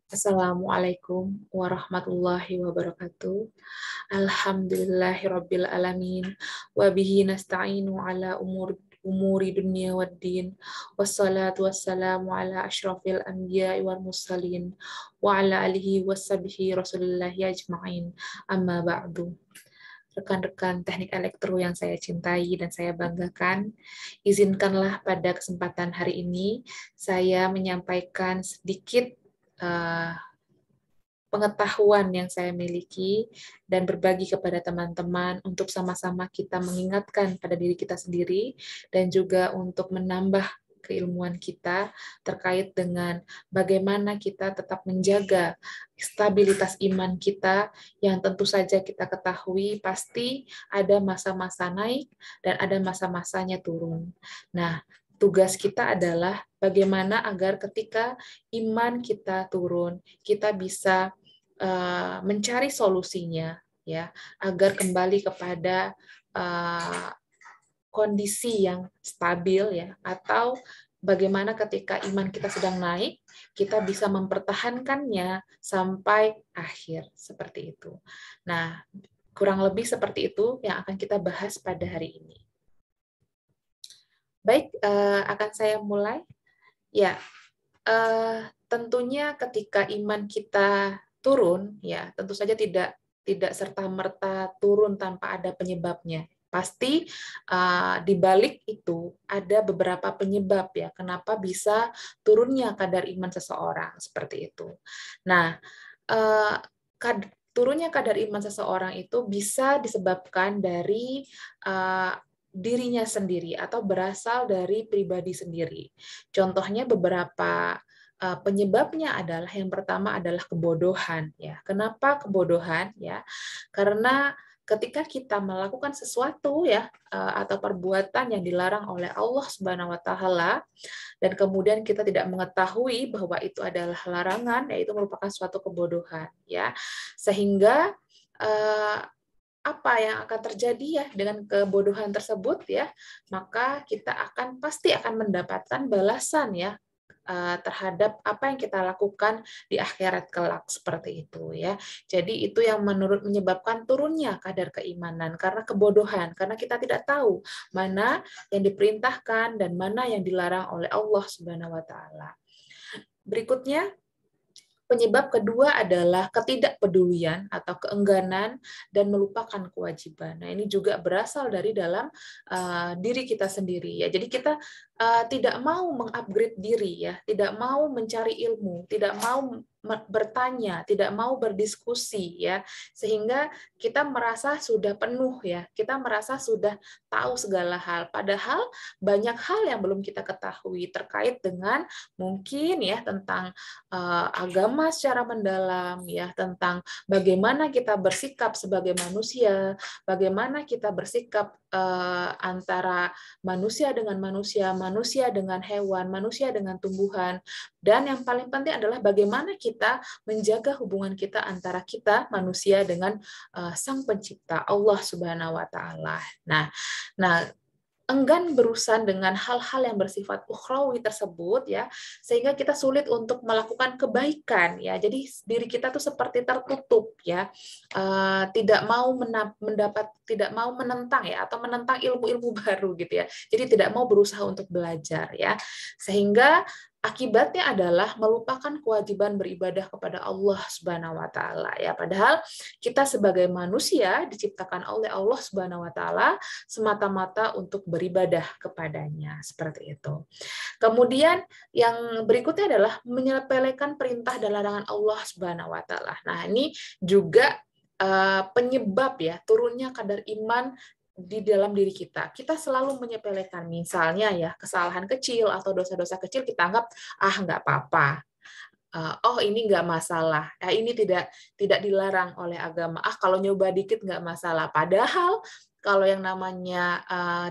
Assalamualaikum warahmatullahi wabarakatuh. Alhamdulillahirabbil alamin wa bihi nasta'inu ala umuri dunya waddin. Wassalatu wassalamu ala asyrafil anbiya'i wal mursalin wa ala alihi washabihi rasulillahi ajma'in. Amma ba'du. Rekan-rekan teknik elektro yang saya cintai dan saya banggakan, izinkanlah pada kesempatan hari ini saya menyampaikan sedikit uh, pengetahuan yang saya miliki dan berbagi kepada teman-teman untuk sama-sama kita mengingatkan pada diri kita sendiri dan juga untuk menambah keilmuan kita terkait dengan bagaimana kita tetap menjaga stabilitas iman kita yang tentu saja kita ketahui pasti ada masa-masa naik dan ada masa-masanya turun. Nah, tugas kita adalah bagaimana agar ketika iman kita turun, kita bisa mencari solusinya ya agar kembali kepada kondisi yang stabil ya, atau bagaimana ketika iman kita sedang naik kita bisa mempertahankannya sampai akhir seperti itu. Nah, kurang lebih seperti itu yang akan kita bahas pada hari ini. Baik, akan saya mulai. Ya, tentunya ketika iman kita turun, ya tentu saja tidak serta-merta turun tanpa ada penyebabnya. Pasti di balik itu ada beberapa penyebab ya, kenapa bisa turunnya kadar iman seseorang seperti itu. Nah, turunnya kadar iman seseorang itu bisa disebabkan dari dirinya sendiri atau berasal dari pribadi sendiri. Contohnya beberapa penyebabnya adalah yang pertama adalah kebodohan ya. Kenapa kebodohan ya? Karena ketika kita melakukan sesuatu ya atau perbuatan yang dilarang oleh Allah Subhanahu wa taala dan kemudian kita tidak mengetahui bahwa itu adalah larangan, yaitu merupakan suatu kebodohan ya. Sehingga apa yang akan terjadi ya dengan kebodohan tersebut ya, maka kita pasti akan mendapatkan balasan ya terhadap apa yang kita lakukan di akhirat kelak seperti itu ya. Jadi itu yang menyebabkan turunnya kadar keimanan karena kebodohan, karena kita tidak tahu mana yang diperintahkan dan mana yang dilarang oleh Allah Subhanahu wa taala. Berikutnya, penyebab kedua adalah ketidakpedulian atau keengganan dan melupakan kewajiban. Nah, ini juga berasal dari dalam diri kita sendiri ya. Jadi kita tidak mau mengupgrade diri ya, tidak mau mencari ilmu, tidak mau bertanya, tidak mau berdiskusi ya, sehingga kita merasa sudah penuh ya, kita merasa sudah tahu segala hal. Padahal banyak hal yang belum kita ketahui terkait dengan mungkin ya tentang agama secara mendalam ya, tentang bagaimana kita bersikap sebagai manusia, bagaimana kita bersikap antara manusia dengan manusia, manusia dengan hewan, manusia dengan tumbuhan, dan yang paling penting adalah bagaimana kita menjaga hubungan kita antara kita manusia dengan Sang Pencipta Allah Subhanahu wa taala. Nah, enggan berurusan dengan hal-hal yang bersifat ukhrawi tersebut ya, sehingga kita sulit untuk melakukan kebaikan ya. Jadi diri kita tuh seperti tertutup ya, tidak mau tidak mau menentang ya, atau menentang ilmu-ilmu baru gitu ya. Jadi tidak mau berusaha untuk belajar ya, sehingga akibatnya adalah melupakan kewajiban beribadah kepada Allah Subhanahu wa taala ya. Padahal kita sebagai manusia diciptakan oleh Allah Subhanahu wa taala semata-mata untuk beribadah kepadanya, seperti itu. Kemudian yang berikutnya adalah menyepelekan perintah dan larangan Allah Subhanahu wa taala. Nah, ini juga penyebab ya turunnya kadar iman di dalam diri kita. Kita selalu menyepelekan, misalnya ya kesalahan kecil atau dosa-dosa kecil kita anggap nggak apa-apa. Oh, ini nggak masalah. Ini tidak dilarang oleh agama. Kalau nyoba dikit nggak masalah. Padahal kalau yang namanya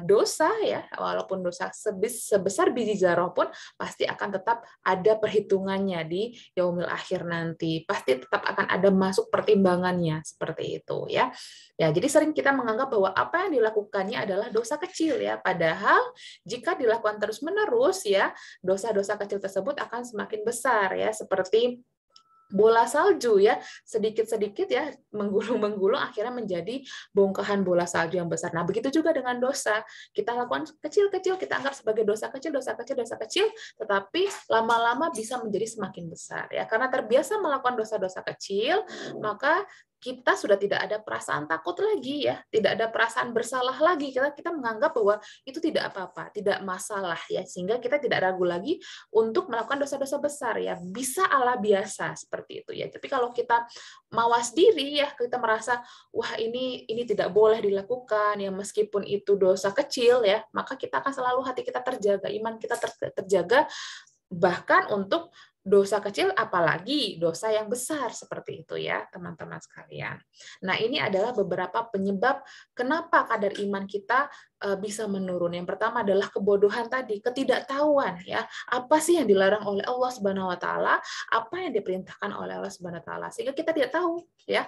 dosa ya, walaupun dosa sebesar biji zarah pun pasti akan tetap ada perhitungannya di yaumil akhir nanti. Pasti tetap akan ada masuk pertimbangannya seperti itu ya. Ya, jadi sering kita menganggap bahwa apa yang dilakukannya adalah dosa kecil ya. Padahal jika dilakukan terus-menerus ya, dosa-dosa kecil tersebut akan semakin besar ya, seperti bola salju ya, sedikit-sedikit ya, menggulung-menggulung akhirnya menjadi bongkahan bola salju yang besar. Nah, begitu juga dengan dosa. Kita lakukan kecil-kecil, kita anggap sebagai dosa kecil, dosa kecil, dosa kecil, tetapi lama-lama bisa menjadi semakin besar ya. Karena terbiasa melakukan dosa-dosa kecil, maka kita sudah tidak ada perasaan takut lagi ya, tidak ada perasaan bersalah lagi. Kita menganggap bahwa itu tidak apa-apa, tidak masalah ya, sehingga kita tidak ragu lagi untuk melakukan dosa-dosa besar ya, bisa ala biasa seperti itu ya. Tapi kalau kita mawas diri ya, kita merasa wah ini tidak boleh dilakukan ya, meskipun itu dosa kecil ya, maka kita akan selalu hati kita terjaga, iman kita terjaga, bahkan untuk dosa kecil apalagi dosa yang besar seperti itu ya teman-teman sekalian. Nah, ini adalah beberapa penyebab kenapa kadar iman kita bisa menurun. Yang pertama adalah kebodohan tadi, ketidaktahuan ya. Apa sih yang dilarang oleh Allah Subhanahu wa taala, apa yang diperintahkan oleh Allah Subhanahu wa taala, sehingga kita tidak tahu ya.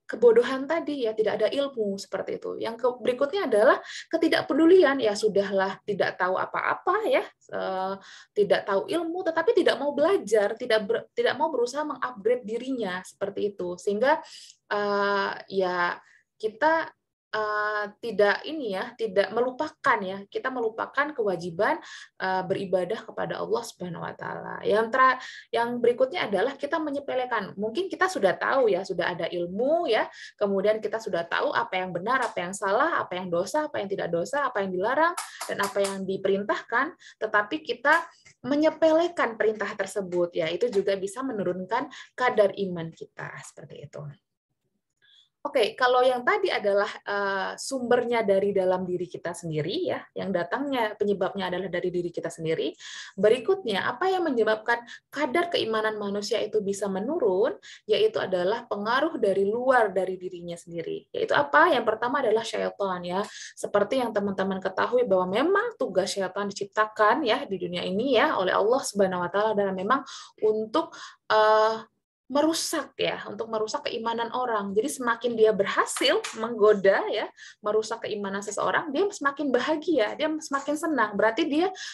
Kebodohan tadi ya, tidak ada ilmu seperti itu. Yang berikutnya adalah ketidakpedulian, ya sudahlah tidak tahu apa-apa ya, tidak tahu ilmu tetapi tidak mau belajar, tidak mau berusaha mengupgrade dirinya seperti itu. Sehingga ya kita tidak melupakan ya, kita melupakan kewajiban beribadah kepada Allah Subhanahu wa taala. Yang berikutnya adalah kita menyepelekan. Mungkin kita sudah tahu ya, sudah ada ilmu ya, kemudian kita sudah tahu apa yang benar, apa yang salah, apa yang dosa, apa yang tidak dosa, apa yang dilarang dan apa yang diperintahkan, tetapi kita menyepelekan perintah tersebut ya, itu juga bisa menurunkan kadar iman kita seperti itu. Oke, kalau yang tadi adalah sumbernya dari dalam diri kita sendiri ya, yang datangnya penyebabnya adalah dari diri kita sendiri. Berikutnya, apa yang menyebabkan kadar keimanan manusia itu bisa menurun, yaitu adalah pengaruh dari luar dari dirinya sendiri. Yaitu apa? Yang pertama adalah syaitan ya. Seperti yang teman-teman ketahui bahwa memang tugas syaitan diciptakan ya di dunia ini ya oleh Allah Subhanahu wa taala adalah memang untuk merusak ya, untuk merusak keimanan orang. Jadi semakin dia berhasil menggoda ya, merusak keimanan seseorang, dia semakin bahagia, dia semakin senang. Berarti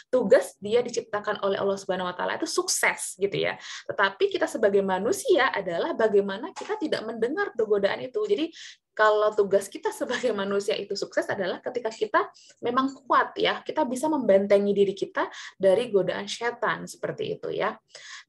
tugas dia diciptakan oleh Allah Subhanahu wa taala itu sukses gitu ya. Tetapi kita sebagai manusia adalah bagaimana kita tidak mendengar godaan itu. Jadi kalau tugas kita sebagai manusia itu sukses adalah ketika kita memang kuat ya, kita bisa membentengi diri kita dari godaan setan seperti itu ya.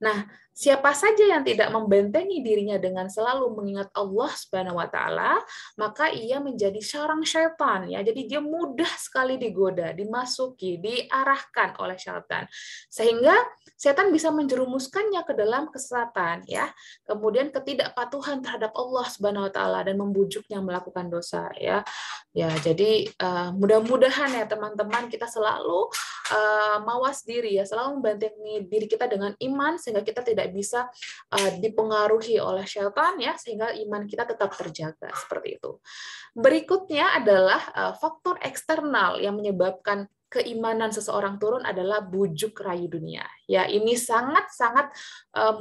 Nah, siapa saja yang tidak membentengi dirinya dengan selalu mengingat Allah Subhanahu wa taala, maka ia menjadi sarang setan ya. Jadi dia mudah sekali digoda, dimasuki, diarahkan oleh setan. Sehingga setan bisa menjerumuskannya ke dalam kesesatan ya. Kemudian ketidakpatuhan terhadap Allah Subhanahu wa taala dan membujuknya melakukan dosa ya. Ya, jadi mudah-mudahan ya teman-teman kita selalu mawas diri ya, selalu membentengi diri kita dengan iman sehingga kita tidak bisa dipengaruhi oleh syaitan ya, sehingga iman kita tetap terjaga seperti itu. Berikutnya adalah faktor eksternal yang menyebabkan keimanan seseorang turun adalah bujuk rayu dunia. Ya, ini sangat-sangat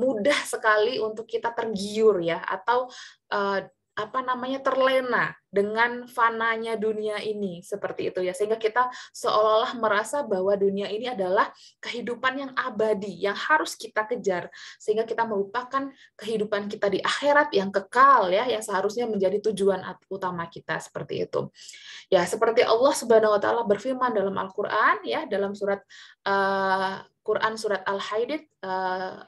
mudah sekali untuk kita tergiur ya, atau terlena dengan fananya dunia ini seperti itu ya, sehingga kita seolah-olah merasa bahwa dunia ini adalah kehidupan yang abadi yang harus kita kejar, sehingga kita melupakan kehidupan kita di akhirat yang kekal ya, yang seharusnya menjadi tujuan utama kita seperti itu. Ya, seperti Allah Subhanahu wa taala berfirman dalam Al-Qur'an ya, dalam Quran surat Al-Hadid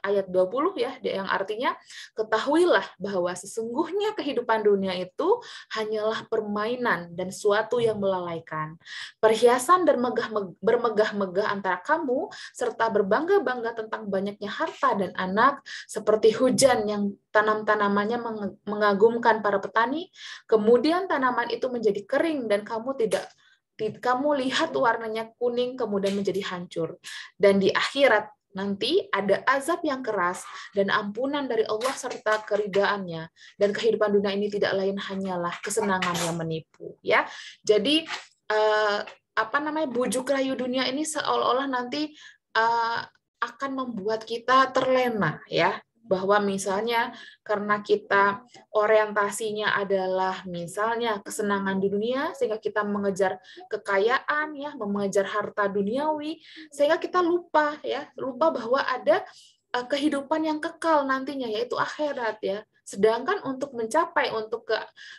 ayat 20 ya, yang artinya ketahuilah bahwa sesungguhnya kehidupan dunia itu hanyalah permainan dan suatu yang melalaikan. Perhiasan dan bermegah-megah antara kamu serta berbangga-bangga tentang banyaknya harta dan anak seperti hujan yang tanam-tanamannya mengagumkan para petani, kemudian tanaman itu menjadi kering dan kamu lihat warnanya kuning kemudian menjadi hancur. Dan di akhirat nanti ada azab yang keras dan ampunan dari Allah serta keridaannya. Dan kehidupan dunia ini tidak lain hanyalah kesenangan yang menipu. Ya, jadi bujuk rayu dunia ini seolah-olah nanti akan membuat kita terlena ya, bahwa misalnya karena kita orientasinya adalah misalnya kesenangan di dunia, sehingga kita mengejar kekayaan ya, mengejar harta duniawi, sehingga kita lupa bahwa ada kehidupan yang kekal nantinya, yaitu akhirat ya. Sedangkan untuk mencapai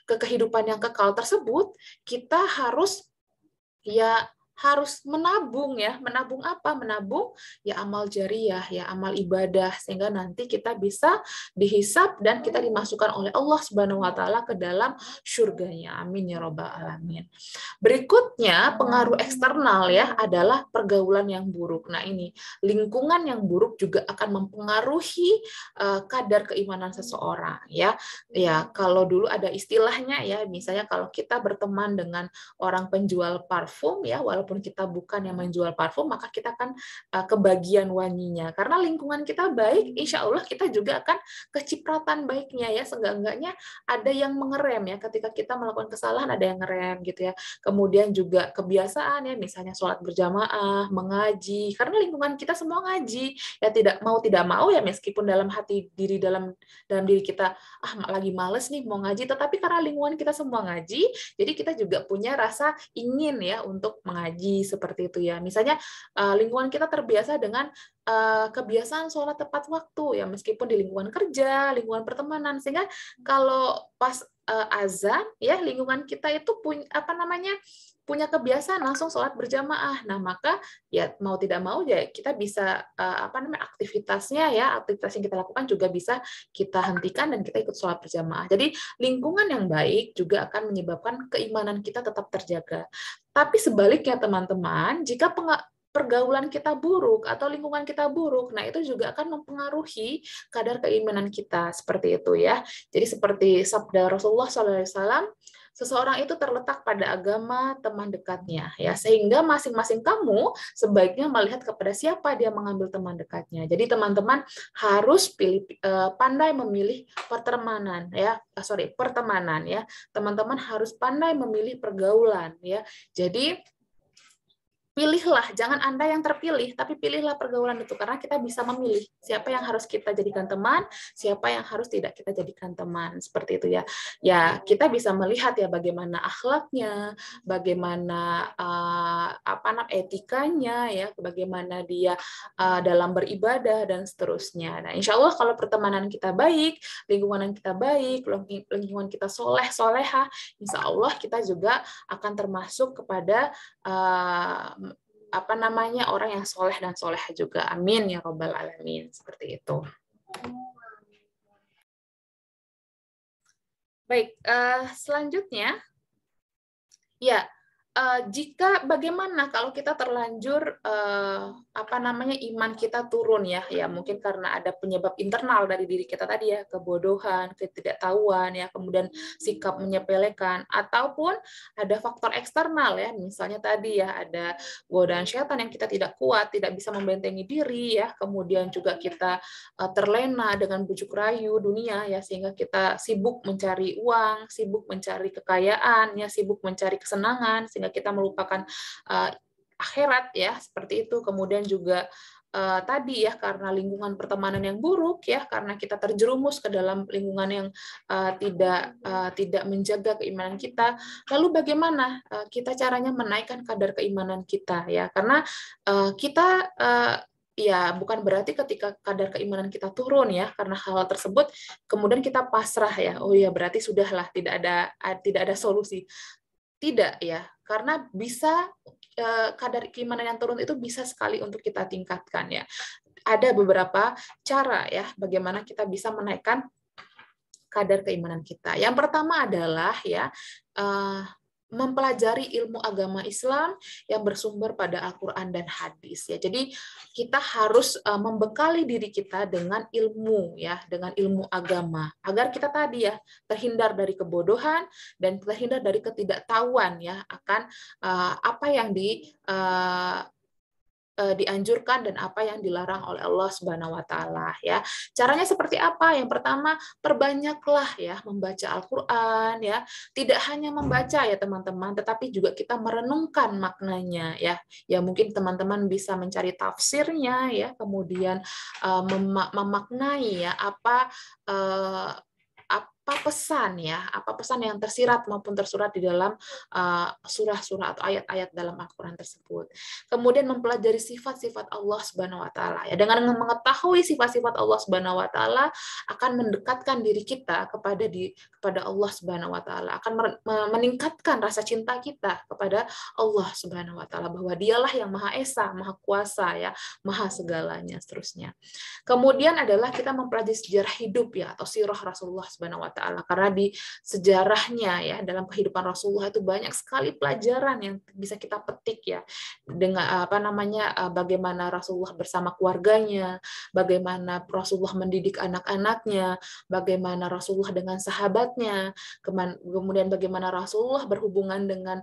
ke kehidupan yang kekal tersebut, kita harus menabung ya. Menabung apa? Menabung ya amal jariyah, ya amal ibadah, sehingga nanti kita bisa dihisab dan kita dimasukkan oleh Allah Subhanahu wa taala ke dalam surganya. Amin ya robbal alamin. Berikutnya, pengaruh eksternal ya adalah pergaulan yang buruk. Nah, ini lingkungan yang buruk juga akan mempengaruhi kadar keimanan seseorang ya. Ya, kalau dulu ada istilahnya ya, misalnya kalau kita berteman dengan orang penjual parfum ya, walaupun kita bukan yang menjual parfum, maka kita akan kebagian wanginya. Karena lingkungan kita baik, insya Allah kita juga akan kecipratan baiknya ya. Seenggak-enggaknya ada yang mengerem ya, ketika kita melakukan kesalahan ada yang ngerem gitu ya. Kemudian juga kebiasaan ya, misalnya sholat berjamaah, mengaji, karena lingkungan kita semua ngaji ya, tidak mau ya, meskipun dalam hati dalam diri kita lagi males nih mau ngaji, tetapi karena lingkungan kita semua ngaji, jadi kita juga punya rasa ingin ya untuk mengaji seperti itu ya. Misalnya lingkungan kita terbiasa dengan kebiasaan sholat tepat waktu ya, meskipun di lingkungan kerja, lingkungan pertemanan, sehingga kalau pas azan ya, lingkungan kita itu punya kebiasaan langsung sholat berjamaah. Nah, maka ya mau tidak mau ya kita bisa aktivitasnya ya, aktivitas yang kita lakukan juga bisa kita hentikan dan kita ikut sholat berjamaah. Jadi lingkungan yang baik juga akan menyebabkan keimanan kita tetap terjaga. Tapi sebaliknya teman-teman, jika pergaulan kita buruk atau lingkungan kita buruk, nah itu juga akan mempengaruhi kadar keimanan kita, seperti itu ya. Jadi seperti sabda Rasulullah SAW, seseorang itu terletak pada agama teman dekatnya ya, sehingga masing-masing kamu sebaiknya melihat kepada siapa dia mengambil teman dekatnya. Jadi teman-teman harus pandai memilih pertemanan ya. Teman-teman harus pandai memilih pergaulan ya. Jadi pilihlah, jangan Anda yang terpilih, tapi pilihlah pergaulan itu, karena kita bisa memilih siapa yang harus kita jadikan teman, siapa yang harus tidak kita jadikan teman, seperti itu ya. Ya, kita bisa melihat ya bagaimana akhlaknya, bagaimana etikanya ya, bagaimana dia dalam beribadah dan seterusnya. Nah, insya Allah kalau pertemanan kita baik, lingkungan kita baik, lingkungan kita soleha, insya Allah kita juga akan termasuk kepada orang yang soleh dan soleha juga. Amin ya robbal alamin. Seperti itu. Baik, selanjutnya ya, jika bagaimana kalau kita terlanjur iman kita turun ya, mungkin karena ada penyebab internal dari diri kita tadi ya, kebodohan, ketidaktahuan ya, kemudian sikap menyepelekan, ataupun ada faktor eksternal ya, misalnya tadi ya ada godaan syaitan yang kita tidak kuat, tidak bisa membentengi diri ya, kemudian juga kita terlena dengan bujuk rayu dunia ya, sehingga kita sibuk mencari uang, sibuk mencari kekayaan ya, sibuk mencari kesenangan, sehingga kita melupakan akhirat ya, seperti itu. Kemudian juga tadi ya, karena lingkungan pertemanan yang buruk ya, karena kita terjerumus ke dalam lingkungan yang tidak menjaga keimanan kita. Lalu bagaimana kita caranya menaikkan kadar keimanan kita ya? Karena kita ya bukan berarti ketika kadar keimanan kita turun ya karena hal tersebut kemudian kita pasrah ya. Oh ya, berarti sudahlah, tidak ada solusi. Tidak ya, karena bisa kadar keimanan yang turun itu bisa sekali untuk kita tingkatkan ya. Ada beberapa cara ya bagaimana kita bisa menaikkan kadar keimanan kita. Yang pertama adalah ya mempelajari ilmu agama Islam yang bersumber pada Al-Quran dan hadis ya. Jadi kita harus membekali diri kita dengan ilmu ya, dengan ilmu agama agar kita tadi ya terhindar dari kebodohan dan terhindar dari ketidaktahuan ya akan apa yang dianjurkan dan apa yang dilarang oleh Allah Subhanahu wa taala ya. Caranya seperti apa? Yang pertama, perbanyaklah ya membaca Al-Qur'an ya. Tidak hanya membaca ya teman-teman, tetapi juga kita merenungkan maknanya ya. Ya mungkin teman-teman bisa mencari tafsirnya ya, kemudian memaknai ya apa pesan ya, apa pesan yang tersirat maupun tersurat di dalam surah-surah atau ayat-ayat dalam Al-Qur'an tersebut. Kemudian mempelajari sifat-sifat Allah Subhanahu wa taala ya. Dengan mengetahui sifat-sifat Allah Subhanahu wa taala akan mendekatkan diri kita kepada Allah Subhanahu wa taala, akan meningkatkan rasa cinta kita kepada Allah Subhanahu wa taala, bahwa Dialah yang Maha Esa, Maha Kuasa ya, Maha segalanya seterusnya. Kemudian adalah kita mempelajari sejarah hidup ya, atau sirah Rasulullah Subhanahu wa taala, karena di sejarahnya ya, dalam kehidupan Rasulullah itu banyak sekali pelajaran yang bisa kita petik ya, dengan bagaimana Rasulullah bersama keluarganya, bagaimana Rasulullah mendidik anak-anaknya, bagaimana Rasulullah dengan sahabatnya, kemudian bagaimana Rasulullah berhubungan dengan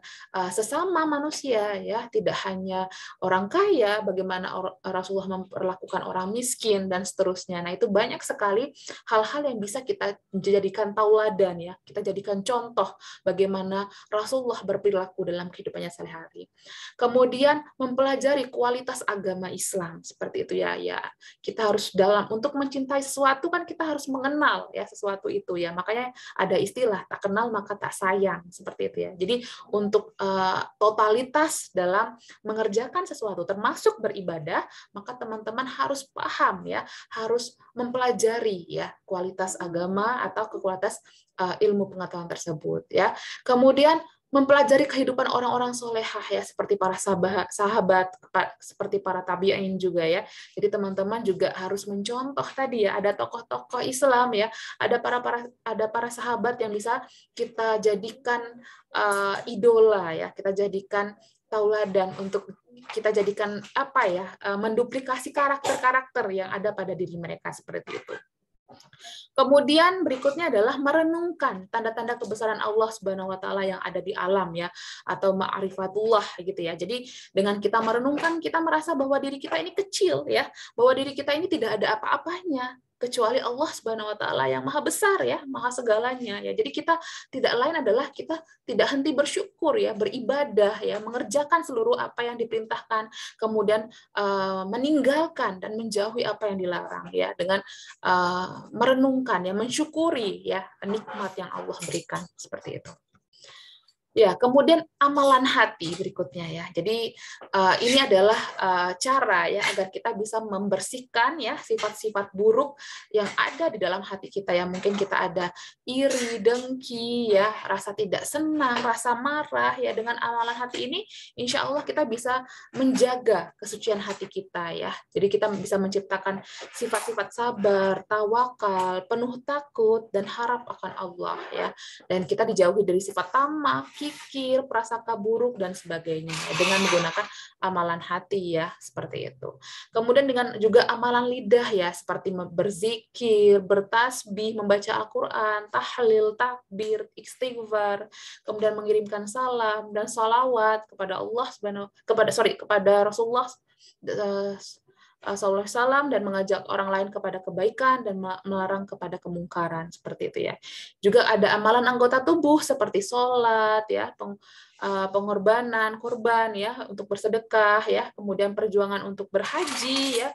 sesama manusia ya, tidak hanya orang kaya, bagaimana Rasulullah memperlakukan orang miskin dan seterusnya. Nah, itu banyak sekali hal-hal yang bisa kita jadikan tauladan ya, kita jadikan contoh bagaimana Rasulullah berperilaku dalam kehidupannya sehari-hari. Kemudian mempelajari kualitas agama Islam seperti itu ya. Ya, kita harus untuk mencintai sesuatu kan kita harus mengenal ya sesuatu itu ya. Makanya ada istilah tak kenal maka tak sayang seperti itu ya. Jadi untuk totalitas dalam mengerjakan sesuatu termasuk beribadah, maka teman-teman harus paham ya, harus mempelajari ya kualitas agama atau kualitas ilmu pengetahuan tersebut ya. Kemudian mempelajari kehidupan orang-orang solehah ya, seperti para sahabat, seperti para tabi'in juga ya. Jadi teman-teman juga harus mencontoh tadi ya, ada tokoh-tokoh Islam ya, ada para sahabat yang bisa kita jadikan idola ya, kita jadikan tauladan, untuk kita jadikan menduplikasi karakter-karakter yang ada pada diri mereka seperti itu. Kemudian berikutnya adalah merenungkan tanda-tanda kebesaran Allah Subhanahu wa taala yang ada di alam ya, atau ma'rifatullah gitu ya. Jadi dengan kita merenungkan, kita merasa bahwa diri kita ini kecil ya, bahwa diri kita ini tidak ada apa-apanya kecuali Allah Subhanahu wa taala yang maha besar ya, maha segalanya ya. Jadi kita tidak lain adalah kita tidak henti bersyukur ya, beribadah ya, mengerjakan seluruh apa yang diperintahkan, kemudian meninggalkan dan menjauhi apa yang dilarang ya, dengan merenungkan ya, mensyukuri ya nikmat yang Allah berikan seperti itu. Ya, kemudian amalan hati berikutnya ya. Jadi ini adalah cara ya agar kita bisa membersihkan ya sifat-sifat buruk yang ada di dalam hati kita ya. Mungkin kita ada iri, dengki ya, rasa tidak senang, rasa marah ya. Dengan amalan hati ini, insya Allah kita bisa menjaga kesucian hati kita ya. Jadi kita bisa menciptakan sifat-sifat sabar, tawakal, penuh takut dan harap akan Allah ya. Dan kita dijauhi dari sifat tamak, kikir, prasangka buruk dan sebagainya dengan menggunakan amalan hati ya, seperti itu. Kemudian dengan juga amalan lidah ya, seperti berzikir, bertasbih, membaca Al-Qur'an, tahlil, takbir, istighfar, kemudian mengirimkan salam dan salawat kepada kepada Rasulullah SAW, dan mengajak orang lain kepada kebaikan dan melarang kepada kemungkaran seperti itu ya. Juga ada amalan anggota tubuh seperti sholat ya, pengorbanan korban ya untuk bersedekah ya, kemudian perjuangan untuk berhaji ya,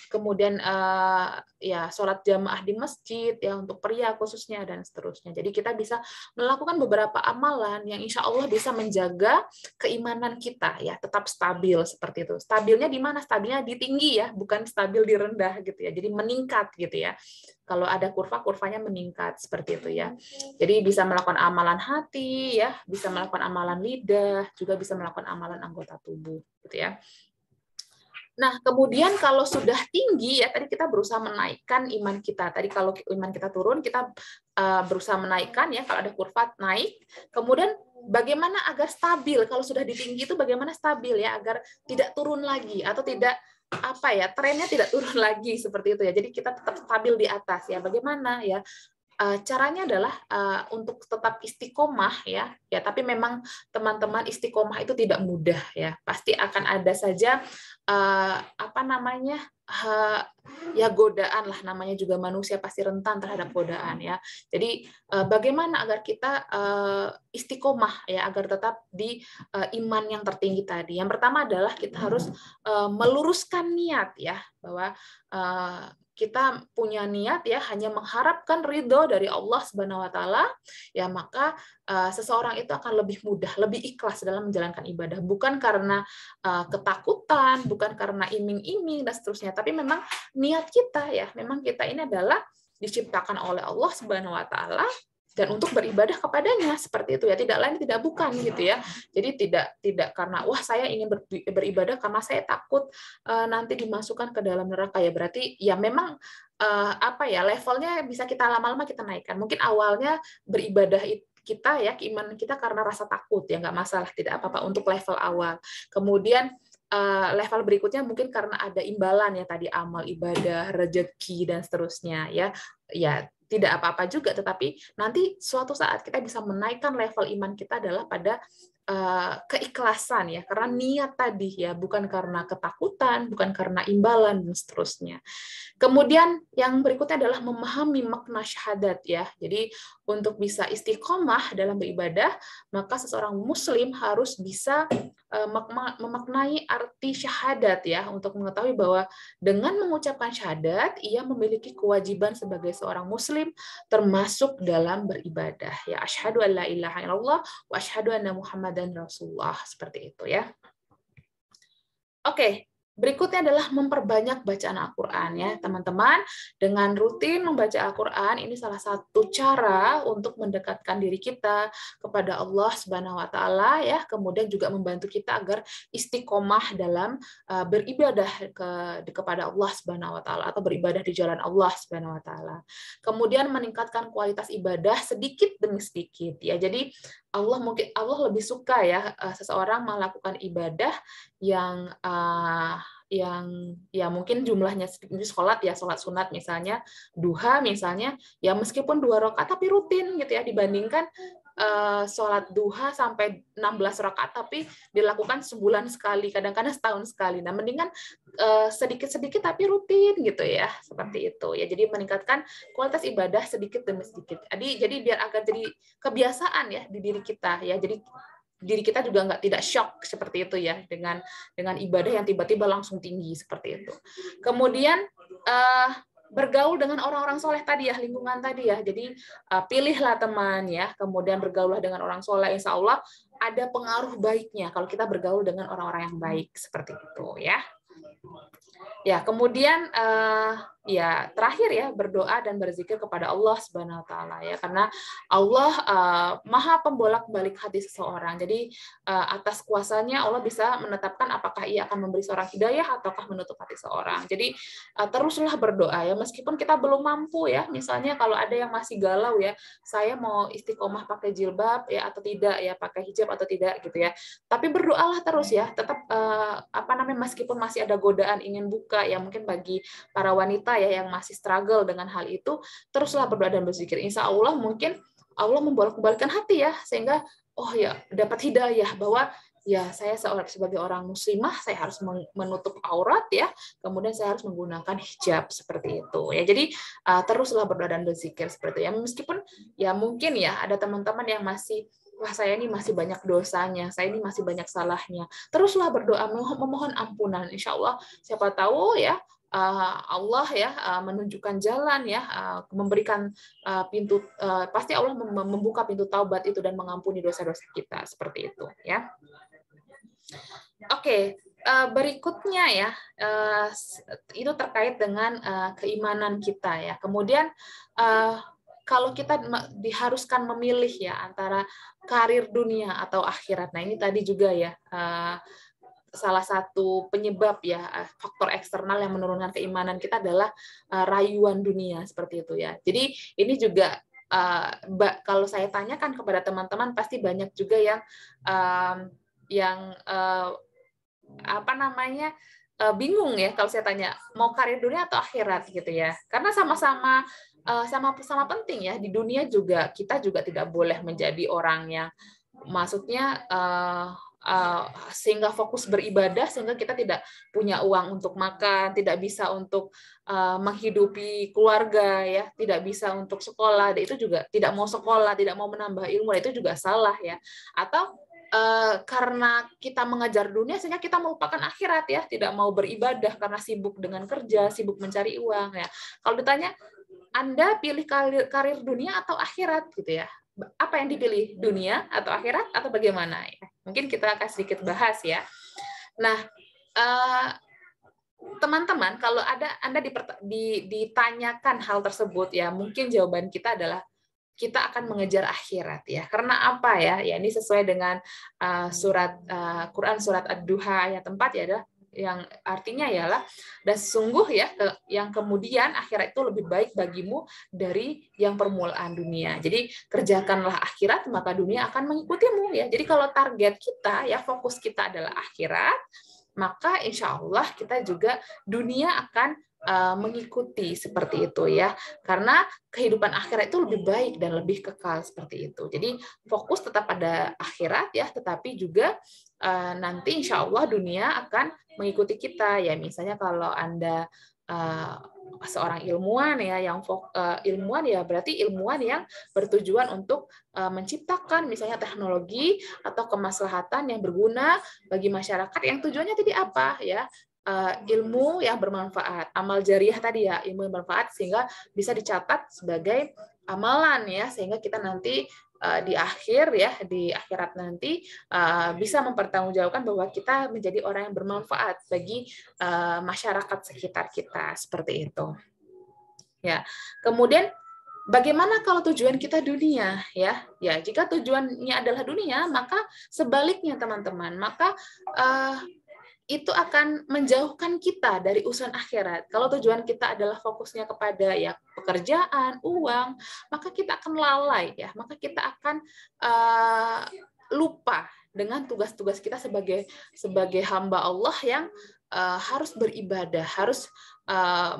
kemudian ya sholat jamaah di masjid ya untuk pria khususnya dan seterusnya. Jadi kita bisa melakukan beberapa amalan yang insya Allah bisa menjaga keimanan kita ya tetap stabil seperti itu. Stabilnya di mana? Stabilnya di tinggi ya, bukan stabil di rendah gitu ya. Jadi meningkat gitu ya. Kalau ada kurvanya meningkat seperti itu ya. Jadi bisa melakukan amalan hati ya, bisa melakukan amalan lidah, juga bisa melakukan amalan anggota tubuh gitu ya. Nah, kemudian kalau sudah tinggi ya, tadi kita berusaha menaikkan iman kita. Tadi kalau iman kita turun, kita berusaha menaikkan ya, kalau ada kurva naik. Kemudian bagaimana agar stabil? Kalau sudah di tinggi itu bagaimana stabil ya, agar tidak turun lagi atau tidak trennya tidak turun lagi seperti itu ya. Jadi kita tetap stabil di atas ya. Bagaimana ya? Caranya adalah untuk tetap istiqomah ya, tapi memang teman-teman istiqomah itu tidak mudah ya, pasti akan ada saja ya godaan lah, namanya juga manusia pasti rentan terhadap godaan ya. Jadi bagaimana agar kita istiqomah ya, agar tetap di iman yang tertinggi tadi. Yang pertama adalah kita harus meluruskan niat ya, bahwa kita punya niat ya hanya mengharapkan ridho dari Allah Subhanahu wa taala, ya maka seseorang itu akan lebih mudah, lebih ikhlas dalam menjalankan ibadah, bukan karena ketakutan, bukan karena iming-iming dan seterusnya, tapi memang niat kita ya, memang kita ini adalah diciptakan oleh Allah Subhanahu wa taala dan untuk beribadah kepadanya, seperti itu ya, tidak lain tidak bukan gitu ya. Jadi tidak karena wah saya ingin beribadah karena saya takut nanti dimasukkan ke dalam neraka, ya berarti ya memang apa ya, levelnya bisa kita lama-lama kita naikkan. Mungkin awalnya beribadah kita ya, keimanan kita karena rasa takut, ya nggak masalah, tidak apa-apa untuk level awal. Kemudian level berikutnya mungkin karena ada imbalan ya tadi, amal ibadah, rezeki dan seterusnya ya. Ya tidak apa-apa juga, tetapi nanti suatu saat kita bisa menaikkan level iman kita adalah pada keikhlasan ya, karena niat tadi ya, bukan karena ketakutan, bukan karena imbalan dan seterusnya. Kemudian yang berikutnya adalah memahami makna syahadat ya. Jadi untuk bisa istiqomah dalam beribadah, maka seseorang muslim harus bisa memaknai arti syahadat ya, untuk mengetahui bahwa dengan mengucapkan syahadat ia memiliki kewajiban sebagai seorang muslim termasuk dalam beribadah ya. Asyhadu an la ilaha illallah wa asyhadu anna muhammadan rasulullah, seperti itu ya. Oke, berikutnya adalah memperbanyak bacaan Al-Quran ya teman-teman. Dengan rutin membaca Al-Quran, ini salah satu cara untuk mendekatkan diri kita kepada Allah Subhanahu wa taala ya, kemudian juga membantu kita agar istiqomah dalam beribadah kepada Allah Subhanahu wa taala, atau beribadah di jalan Allah Subhanahu wa taala. Kemudian meningkatkan kualitas ibadah sedikit demi sedikit ya. Jadi Allah lebih suka ya seseorang melakukan ibadah yang ya mungkin jumlahnya sholat ya, sholat sunat misalnya duha misalnya ya, meskipun 2 rakaat tapi rutin gitu ya, dibandingkan sholat duha sampai 16 rakaat tapi dilakukan sebulan sekali, kadang-kadang setahun sekali. Nah mendingan sedikit-sedikit tapi rutin gitu ya, seperti itu ya. Jadi meningkatkan kualitas ibadah sedikit demi sedikit. Jadi biar agar jadi kebiasaan ya di diri kita ya. Jadi diri kita juga tidak shock seperti itu ya, dengan ibadah yang tiba-tiba langsung tinggi seperti itu. Kemudian bergaul dengan orang-orang soleh tadi ya, lingkungan tadi ya. Jadi pilihlah teman ya, kemudian bergaullah dengan orang soleh, insya Allah ada pengaruh baiknya kalau kita bergaul dengan orang-orang yang baik, seperti itu ya. Ya, kemudian ya terakhir ya, berdoa dan berzikir kepada Allah Subhanahu wa taala ya, karena Allah Maha pembolak-balik hati seseorang. Jadi atas kuasanya Allah bisa menetapkan apakah ia akan memberi seorang hidayah ataukah menutup hati seorang. Jadi teruslah berdoa ya, meskipun kita belum mampu ya. Misalnya kalau ada yang masih galau ya, saya mau istiqomah pakai jilbab ya atau tidak ya, pakai hijab atau tidak gitu ya. Tapi berdoalah terus ya, tetap meskipun masih ada godaan ingin buka ya, mungkin bagi para wanita ya yang masih struggle dengan hal itu, teruslah berdoa dan berzikir. Insya Allah mungkin Allah membolak-balikkan hati ya, sehingga oh ya dapat hidayah bahwa ya saya sebagai orang muslimah saya harus menutup aurat ya, kemudian saya harus menggunakan hijab, seperti itu ya. Jadi teruslah berdoa dan berzikir seperti itu ya, meskipun ya mungkin ya ada teman-teman yang masih wah saya ini masih banyak dosanya, saya ini masih banyak salahnya. Teruslah berdoa, memohon ampunan. Insya Allah, siapa tahu ya Allah ya menunjukkan jalan ya, memberikan pintu, pasti Allah membuka pintu taubat itu dan mengampuni dosa-dosa kita, seperti itu ya. Oke, berikutnya ya, itu terkait dengan keimanan kita ya. Kemudian kalau kita diharuskan memilih ya antara karir dunia atau akhirat. Nah, ini tadi juga ya salah satu penyebab ya, faktor eksternal yang menurunkan keimanan kita adalah rayuan dunia, seperti itu ya. Jadi ini juga kalau saya tanyakan kepada teman-teman pasti banyak juga yang bingung ya kalau saya tanya mau karir dunia atau akhirat gitu ya, karena sama-sama penting ya. Di dunia juga kita juga tidak boleh menjadi orang yang maksudnya sehingga fokus beribadah sehingga kita tidak punya uang untuk makan, tidak bisa untuk menghidupi keluarga ya, tidak bisa untuk sekolah, itu juga tidak mau sekolah, tidak mau menambah ilmu, itu juga salah ya. Atau karena kita mengejar dunia sehingga kita melupakan akhirat ya, tidak mau beribadah karena sibuk dengan kerja, sibuk mencari uang ya. Kalau ditanya Anda pilih karir dunia atau akhirat gitu ya, apa yang dipilih, dunia atau akhirat atau bagaimana ya? Mungkin kita akan sedikit bahas ya. Nah, teman-teman, kalau Anda ditanyakan hal tersebut ya, mungkin jawaban kita adalah kita akan mengejar akhirat ya. Karena apa ya? Ya ini sesuai dengan Quran surat Ad-Duha ayat 4 ya, adalah yang artinya ialah dan sungguh ya yang kemudian akhirat itu lebih baik bagimu dari yang permulaan dunia. Jadi kerjakanlah akhirat maka dunia akan mengikutimu ya. Jadi kalau target kita ya, fokus kita adalah akhirat, maka insya Allah kita juga dunia akan mengikuti seperti itu ya, karena kehidupan akhirat itu lebih baik dan lebih kekal seperti itu. Jadi fokus tetap pada akhirat ya, tetapi juga nanti insya Allah dunia akan mengikuti kita ya. Misalnya kalau Anda seorang ilmuwan ya, yang ilmuwan ya berarti ilmuwan yang bertujuan untuk menciptakan misalnya teknologi atau kemaslahatan yang berguna bagi masyarakat, yang tujuannya tadi apa ya, ilmu yang bermanfaat, amal jariah tadi ya, ilmu yang bermanfaat sehingga bisa dicatat sebagai amalan ya, sehingga kita nanti di akhir ya, di akhirat nanti bisa mempertanggungjawabkan bahwa kita menjadi orang yang bermanfaat bagi masyarakat sekitar kita seperti itu. Ya. Kemudian bagaimana kalau tujuan kita dunia ya? Ya, jika tujuannya adalah dunia, maka sebaliknya teman-teman, maka itu akan menjauhkan kita dari urusan akhirat. Kalau tujuan kita adalah fokusnya kepada ya pekerjaan, uang, maka kita akan lalai ya, maka kita akan lupa dengan tugas-tugas kita sebagai hamba Allah yang harus beribadah, harus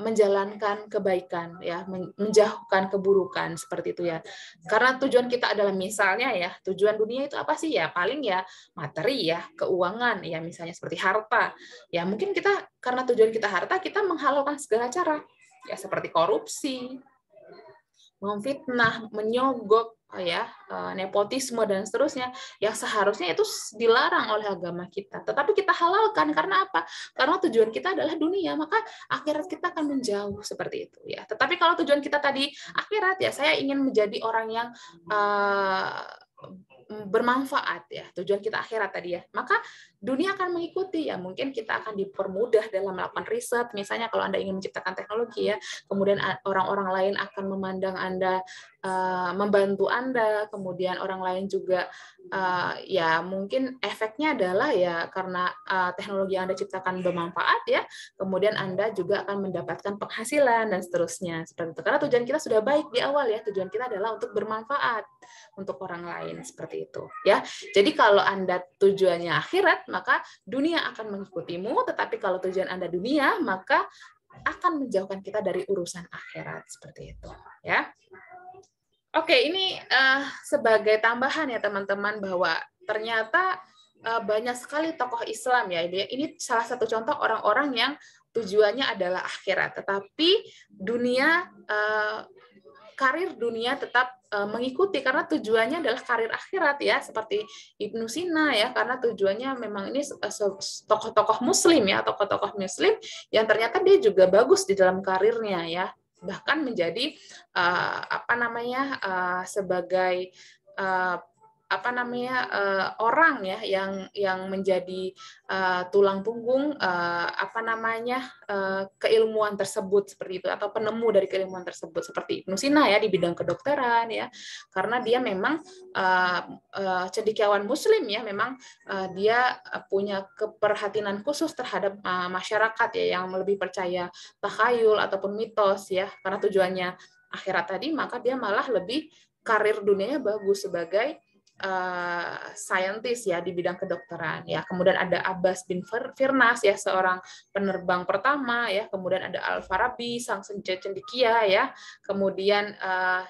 menjalankan kebaikan ya, menjauhkan keburukan seperti itu ya. Karena tujuan kita adalah misalnya ya, tujuan dunia itu apa sih ya? Paling ya materi ya, keuangan ya, misalnya seperti harta. Ya mungkin kita karena tujuan kita harta, kita menghalalkan segala cara ya, seperti korupsi, memfitnah, menyogok ya, nepotisme dan seterusnya yang seharusnya itu dilarang oleh agama kita, tetapi kita halalkan karena apa? Karena tujuan kita adalah dunia, maka akhirat kita akan menjauh seperti itu ya. Tetapi kalau tujuan kita tadi akhirat ya, saya ingin menjadi orang yang bermanfaat ya, tujuan kita akhirat tadi ya, maka dunia akan mengikuti ya. Mungkin kita akan dipermudah dalam melakukan riset, misalnya kalau Anda ingin menciptakan teknologi ya, kemudian orang-orang lain akan memandang Anda, membantu Anda, kemudian orang lain juga ya mungkin efeknya adalah ya karena teknologi yang Anda ciptakan bermanfaat ya, kemudian Anda juga akan mendapatkan penghasilan dan seterusnya seperti itu. Karena tujuan kita sudah baik di awal ya, tujuan kita adalah untuk bermanfaat untuk orang lain seperti itu ya. Jadi kalau Anda tujuannya akhirat, maka dunia akan mengikutimu, tetapi kalau tujuan Anda dunia, maka akan menjauhkan kita dari urusan akhirat seperti itu ya. Oke, ini sebagai tambahan ya teman-teman, bahwa ternyata banyak sekali tokoh Islam ya. Ini salah satu contoh orang-orang yang tujuannya adalah akhirat, tetapi dunia, karir dunia tetap mengikuti karena tujuannya adalah karir akhirat ya, seperti Ibnu Sina ya, karena tujuannya memang ini tokoh-tokoh muslim ya, tokoh-tokoh muslim yang ternyata dia juga bagus di dalam karirnya ya, bahkan menjadi sebagai orang ya yang menjadi tulang punggung keilmuan tersebut seperti itu, atau penemu dari keilmuan tersebut seperti Ibnu Sina ya di bidang kedokteran ya, karena dia memang cendekiawan muslim ya, memang dia punya keperhatian khusus terhadap masyarakat ya yang lebih percaya takhayul ataupun mitos ya, karena tujuannya akhirat tadi, maka dia malah lebih karir dunianya bagus sebagai saintis ya di bidang kedokteran ya. Kemudian ada Abbas bin Firnas ya, seorang penerbang pertama ya. Kemudian ada Al-Farabi, sang cendekia ya. Kemudian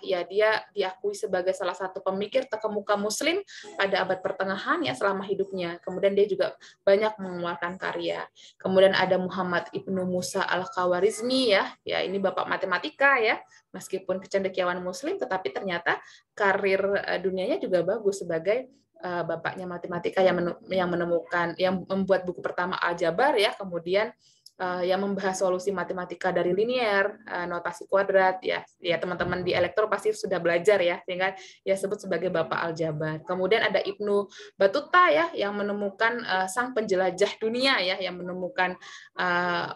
ya dia diakui sebagai salah satu pemikir terkemuka muslim pada abad pertengahan ya selama hidupnya. Kemudian dia juga banyak mengeluarkan karya. Kemudian ada Muhammad Ibnu Musa Al-Khawarizmi ya. Ya ini bapak matematika ya. Meskipun kecendekiawan muslim, tetapi ternyata karir dunianya juga bagus sebagai bapaknya matematika yang menemukan, yang membuat buku pertama aljabar ya, kemudian yang membahas solusi matematika dari linier, notasi kuadrat ya. Ya teman-teman di elektro pasti sudah belajar ya, sehingga ya sebut sebagai bapak aljabar. Kemudian ada Ibnu Batuta ya, yang menemukan sang penjelajah dunia ya, yang menemukan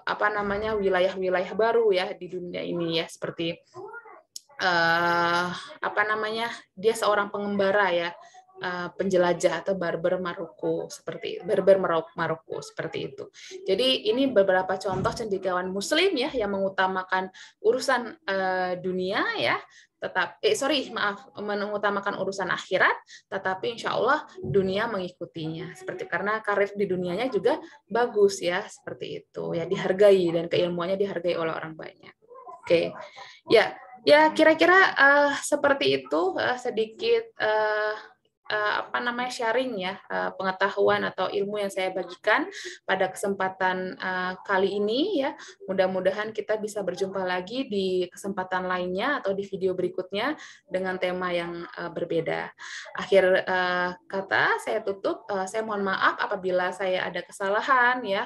apa namanya wilayah-wilayah baru ya di dunia ini ya, seperti apa namanya, dia seorang pengembara ya, penjelajah atau barber Maroko Maroko seperti itu. Jadi ini beberapa contoh cendekiawan Muslim ya yang mengutamakan urusan dunia ya, mengutamakan urusan akhirat, tetapi insya Allah dunia mengikutinya. Seperti karena karir di dunianya juga bagus ya, seperti itu ya, dihargai dan keilmuannya dihargai oleh orang banyak. Oke, ya. Ya, kira-kira seperti itu sedikit apa namanya sharing ya, pengetahuan atau ilmu yang saya bagikan pada kesempatan kali ini ya. Mudah-mudahan kita bisa berjumpa lagi di kesempatan lainnya atau di video berikutnya dengan tema yang berbeda. Akhir kata saya tutup, saya mohon maaf apabila saya ada kesalahan ya.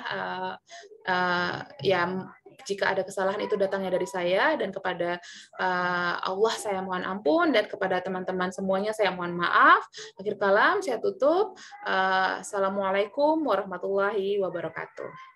Ya jika ada kesalahan itu datangnya dari saya, dan kepada Allah saya mohon ampun, dan kepada teman-teman semuanya saya mohon maaf. Akhir kalam saya tutup. Assalamualaikum warahmatullahi wabarakatuh.